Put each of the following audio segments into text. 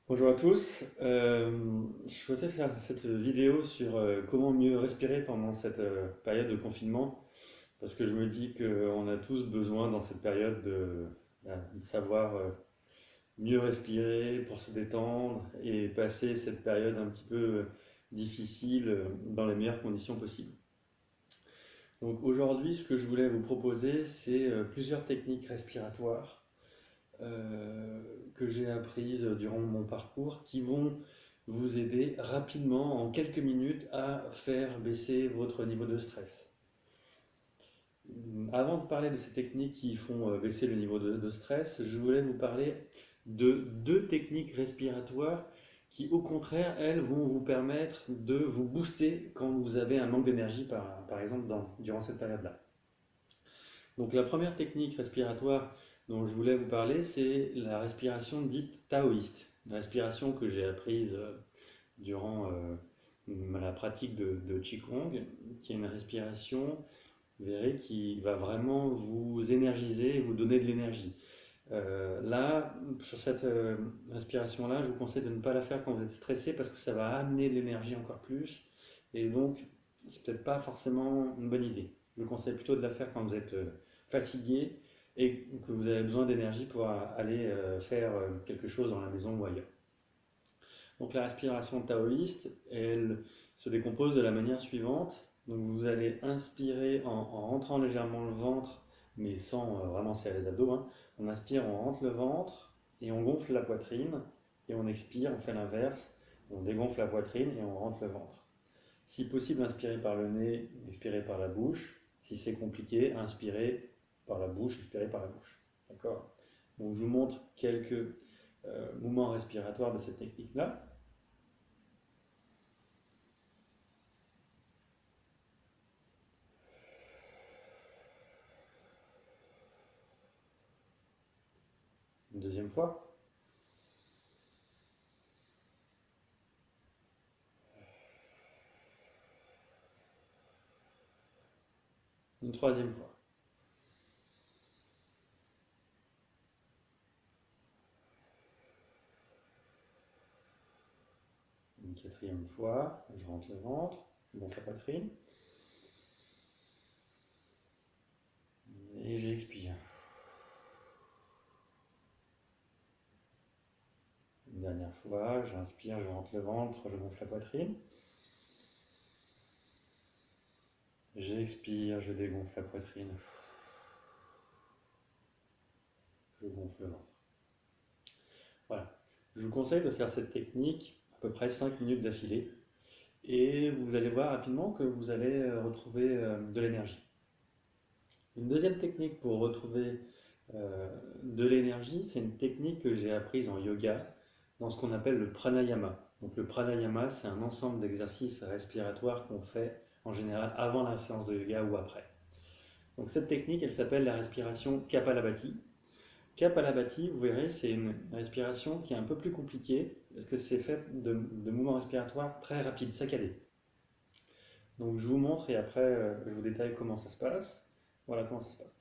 Bonjour à tous. Je souhaitais faire cette vidéo sur comment mieux respirer pendant cette période de confinement, parce que je me dis qu'on a tous besoin dans cette période de savoir mieux respirer pour se détendre et passer cette période un petit peu difficile dans les meilleures conditions possibles. Donc aujourd'hui, ce que je voulais vous proposer, c'est plusieurs techniques respiratoires euh, que j'ai apprises durant mon parcours qui vont vous aider rapidement, en quelques minutes, à faire baisser votre niveau de stress. Avant de parler de ces techniques qui font baisser le niveau de stress, je voulais vous parler de deux techniques respiratoires qui, au contraire, elles, vont vous permettre de vous booster quand vous avez un manque d'énergie, par exemple, durant cette période-là. Donc la première technique respiratoire dont je voulais vous parler, c'est la respiration dite taoïste, une respiration que j'ai apprise durant la pratique de Qigong, qui est une respiration, vous verrez, qui va vraiment vous énergiser et vous donner de l'énergie. Là, sur cette respiration-là, je vous conseille de ne pas la faire quand vous êtes stressé parce que ça va amener de l'énergie encore plus et donc c'est peut-être pas forcément une bonne idée. Je vous conseille plutôt de la faire quand vous êtes fatigué et que vous avez besoin d'énergie pour aller faire quelque chose dans la maison ou ailleurs. Donc la respiration taoïste, elle se décompose de la manière suivante. Donc vous allez inspirer en rentrant légèrement le ventre, mais sans vraiment serrer les abdos, hein. On inspire, on rentre le ventre et on gonfle la poitrine. Et on expire, on fait l'inverse. On dégonfle la poitrine et on rentre le ventre. Si possible, inspirez par le nez, expirez par la bouche. Si c'est compliqué, inspirez par la bouche, expirez par la bouche. D'accord? Donc je vous montre quelques mouvements respiratoires de cette technique-là. Une deuxième fois. Une troisième fois. Une quatrième fois. Je rentre le ventre, je gonfle la poitrine. Et j'expire. Une dernière fois, j'inspire, je rentre le ventre, je gonfle la poitrine. J'expire, je dégonfle la poitrine. Je gonfle le ventre. Voilà. Je vous conseille de faire cette technique à peu près 5 minutes d'affilée. Et vous allez voir rapidement que vous allez retrouver de l'énergie. Une deuxième technique pour retrouver de l'énergie, c'est une technique que j'ai apprise en yoga dans ce qu'on appelle le pranayama. Donc le pranayama, c'est un ensemble d'exercices respiratoires qu'on fait en général avant la séance de yoga ou après. Donc cette technique, elle s'appelle la respiration Kapalabhati. Kapalabhati, vous verrez, c'est une respiration qui est un peu plus compliquée parce que c'est fait de mouvements respiratoires très rapides, saccadés. Donc je vous montre et après je vous détaille comment ça se passe. Voilà comment ça se passe.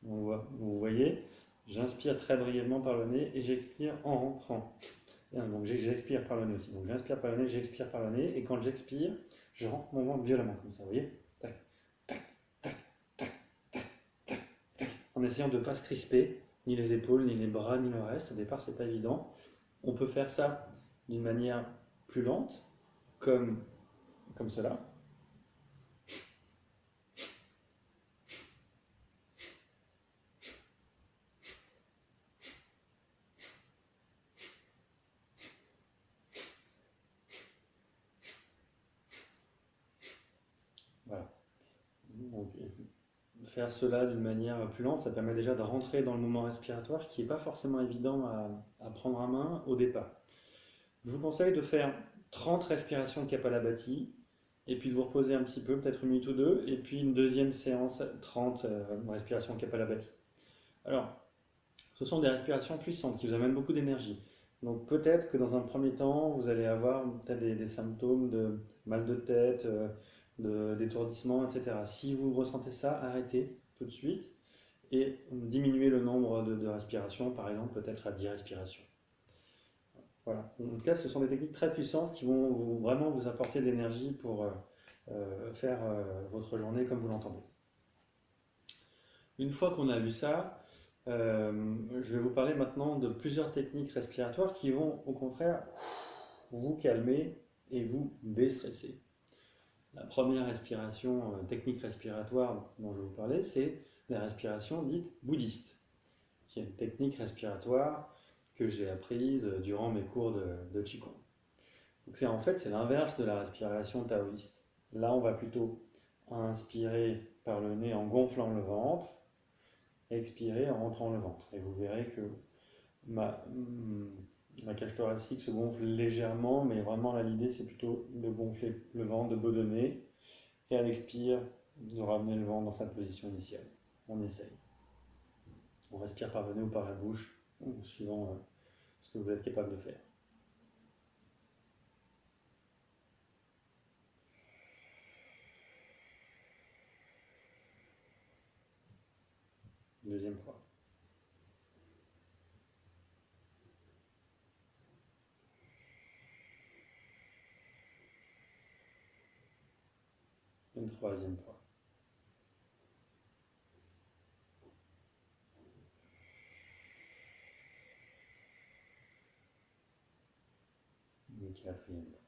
Vous voyez, j'inspire très brièvement par le nez et j'expire en rentrant. Donc j'expire par le nez aussi. Donc j'inspire par le nez, j'expire par le nez et quand j'expire, je rentre mon ventre violemment comme ça, vous voyez? Tac, tac, tac, tac, tac, tac, tac. En essayant de ne pas se crisper, ni les épaules, ni les bras, ni le reste. Au départ, c'est pas évident. On peut faire ça d'une manière plus lente, comme, comme cela. Voilà. Donc, faire cela d'une manière plus lente, ça permet déjà de rentrer dans le mouvement respiratoire qui n'est pas forcément évident à prendre en main au départ. Je vous conseille de faire 30 respirations Kapalabhati et puis de vous reposer un petit peu, peut-être une minute ou deux, et puis une deuxième séance 30 respirations Kapalabhati. Alors, ce sont des respirations puissantes qui vous amènent beaucoup d'énergie. Donc peut-être que dans un premier temps, vous allez avoir peut-être des symptômes de mal de tête, d'étourdissement, etc. Si vous ressentez ça, arrêtez tout de suite et diminuez le nombre de respirations, par exemple peut-être à 10 respirations. Voilà. En tout cas, ce sont des techniques très puissantes qui vont vraiment vous apporter de l'énergie pour faire votre journée comme vous l'entendez. Une fois qu'on a vu ça, je vais vous parler maintenant de plusieurs techniques respiratoires qui vont au contraire vous calmer et vous déstresser. La première respiration, technique respiratoire dont je vais vous parler, c'est la respiration dite bouddhiste, qui est une technique respiratoire que j'ai apprise durant mes cours de Qigong. Donc en fait, c'est l'inverse de la respiration taoïste. Là, on va plutôt inspirer par le nez en gonflant le ventre, expirer en rentrant le ventre. Et vous verrez que ma cage thoracique se gonfle légèrement, mais vraiment là, l'idée c'est plutôt de gonfler le ventre, de bedonner, et à l'expire, de ramener le ventre dans sa position initiale. On essaye. On respire par le nez ou par la bouche, suivant ce que vous êtes capable de faire. Deuxième fois. Une troisième fois. Une quatrième fois.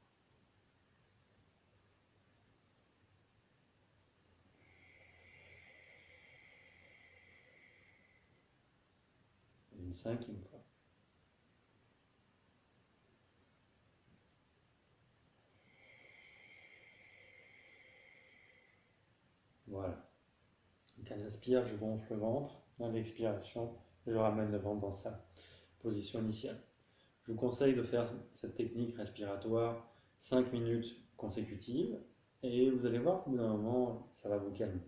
Une cinquième fois. Voilà. Donc à l'inspire, je gonfle le ventre. À l'expiration, je ramène le ventre dans sa position initiale. Je vous conseille de faire cette technique respiratoire 5 minutes consécutives et vous allez voir qu'au bout d'un moment, ça va vous calmer.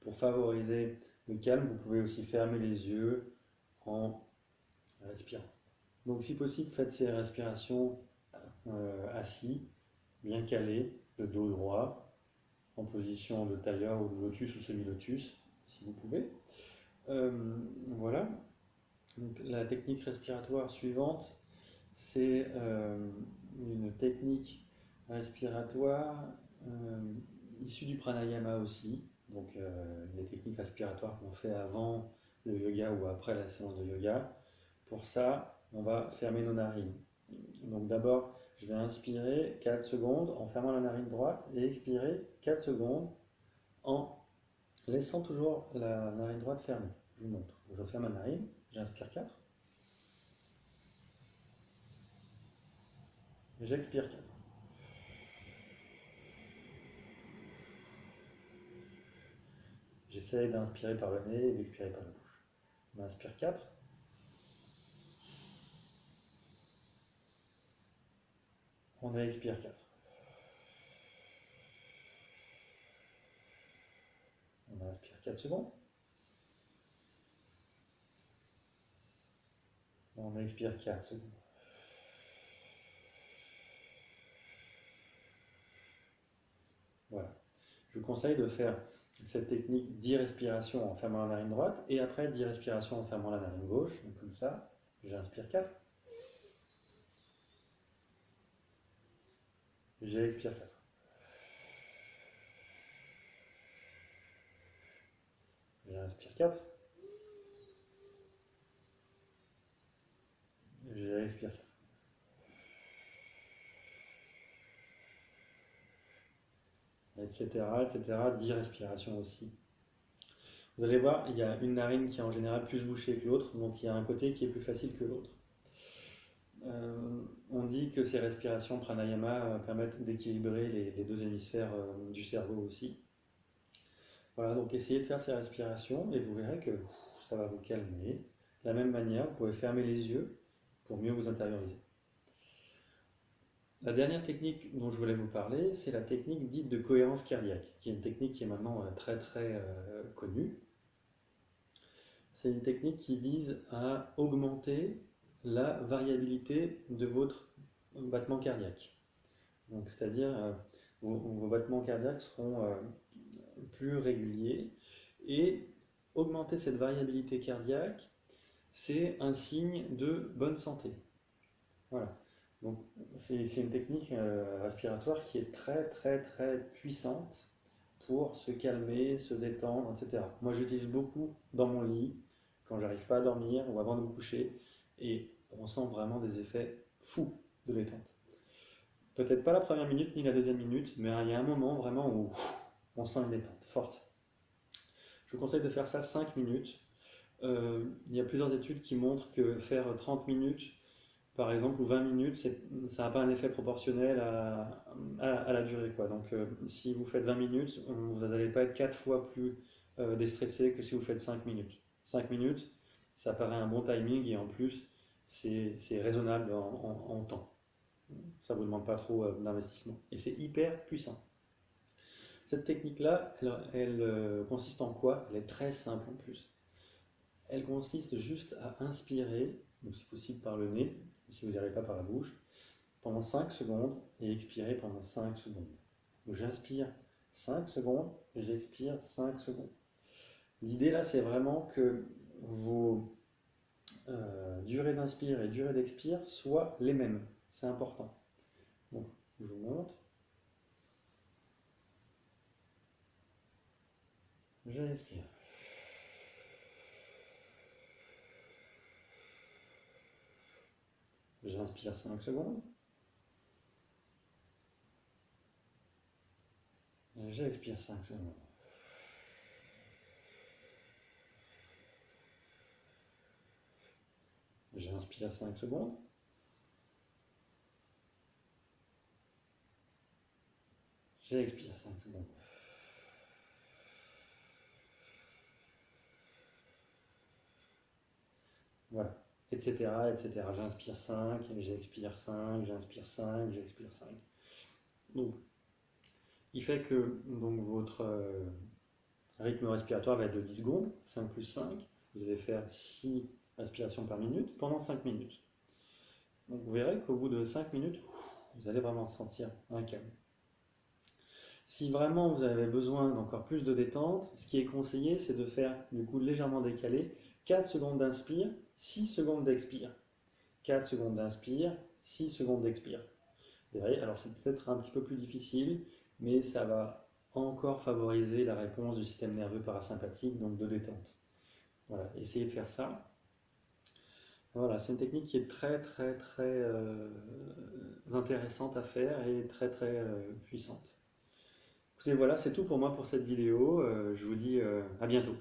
Pour favoriser le calme, vous pouvez aussi fermer les yeux en respirant. Donc si possible, faites ces respirations assis, bien calé, le dos droit, en position de tailleur ou de lotus ou semi-lotus, si vous pouvez. Voilà. Donc, la technique respiratoire suivante, c'est une technique respiratoire issue du pranayama aussi. Donc les techniques respiratoires qu'on fait avant le yoga ou après la séance de yoga. Pour ça, on va fermer nos narines. Donc d'abord, je vais inspirer 4 secondes en fermant la narine droite et expirer 4 secondes en laissant toujours la narine droite fermée. Je vous montre. Je ferme ma narine, j'inspire 4. J'expire 4. J'essaie d'inspirer par le nez et d'expirer par la bouche. On inspire 4. On expire 4. On inspire 4 secondes. On expire 4 secondes. Voilà. Je vous conseille de faire cette technique 10 respirations en fermant la narine droite et après 10 respirations en fermant la narine gauche. Donc comme ça, j'inspire 4. J'expire 4. J'inspire 4. J'expire 4. Etc., etc. 10 respirations aussi. Vous allez voir, il y a une narine qui est en général plus bouchée que l'autre, donc il y a un côté qui est plus facile que l'autre. On dit que ces respirations pranayama permettent d'équilibrer les deux hémisphères du cerveau aussi. Voilà, donc essayez de faire ces respirations et vous verrez que ça va vous calmer. De la même manière, vous pouvez fermer les yeux pour mieux vous intérioriser. La dernière technique dont je voulais vous parler, c'est la technique dite de cohérence cardiaque, qui est une technique qui est maintenant très connue. C'est une technique qui vise à augmenter la variabilité de votre battement cardiaque. Donc, c'est-à-dire vos battements cardiaques seront plus réguliers et augmenter cette variabilité cardiaque, c'est un signe de bonne santé. Voilà. Donc, c'est une technique respiratoire qui est très très très puissante pour se calmer, se détendre, etc. Moi, j'utilise beaucoup dans mon lit, quand j'arrive pas à dormir ou avant de me coucher, et on sent vraiment des effets fous de détente. Peut-être pas la première minute ni la deuxième minute, mais il y a un moment vraiment où on sent une détente forte. Je vous conseille de faire ça 5 minutes. Il y a plusieurs études qui montrent que faire 30 minutes, par exemple, ou 20 minutes, ça n'a pas un effet proportionnel à la durée, quoi. Donc, si vous faites 20 minutes, vous n'allez pas être 4 fois plus déstressé que si vous faites 5 minutes. 5 minutes, ça paraît un bon timing et en plus, c'est raisonnable en temps. Ça ne vous demande pas trop d'investissement. Et c'est hyper puissant. Cette technique-là, elle consiste en quoi? Elle est très simple en plus. Elle consiste juste à inspirer, donc si possible par le nez, si vous n'y arrivez pas par la bouche, pendant 5 secondes et expirer pendant 5 secondes. Donc j'inspire 5 secondes et j'expire 5 secondes. L'idée là, c'est vraiment que vos durées d'inspire et durées d'expire soient les mêmes. C'est important. Donc je vous montre. J'expire. J'inspire 5 secondes. J'expire 5 secondes. J'inspire 5 secondes. J'expire 5 secondes. Voilà, etc., etc. J'inspire 5, j'expire 5, j'inspire 5, j'expire 5. Donc, il fait que donc, votre rythme respiratoire va être de 10 secondes, 5 plus 5. Vous allez faire 6 respirations par minute pendant 5 minutes. Donc, vous verrez qu'au bout de 5 minutes, vous allez vraiment sentir un calme. Si vraiment vous avez besoin d'encore plus de détente, ce qui est conseillé, c'est de faire du coup légèrement décalé 4 secondes d'inspire, 6 secondes d'expire. 4 secondes d'inspire, 6 secondes d'expire. Alors c'est peut-être un petit peu plus difficile, mais ça va encore favoriser la réponse du système nerveux parasympathique, donc de détente. Voilà, essayez de faire ça. Voilà, c'est une technique qui est très très très intéressante à faire et très très puissante. Écoutez, voilà, c'est tout pour moi pour cette vidéo. Je vous dis à bientôt.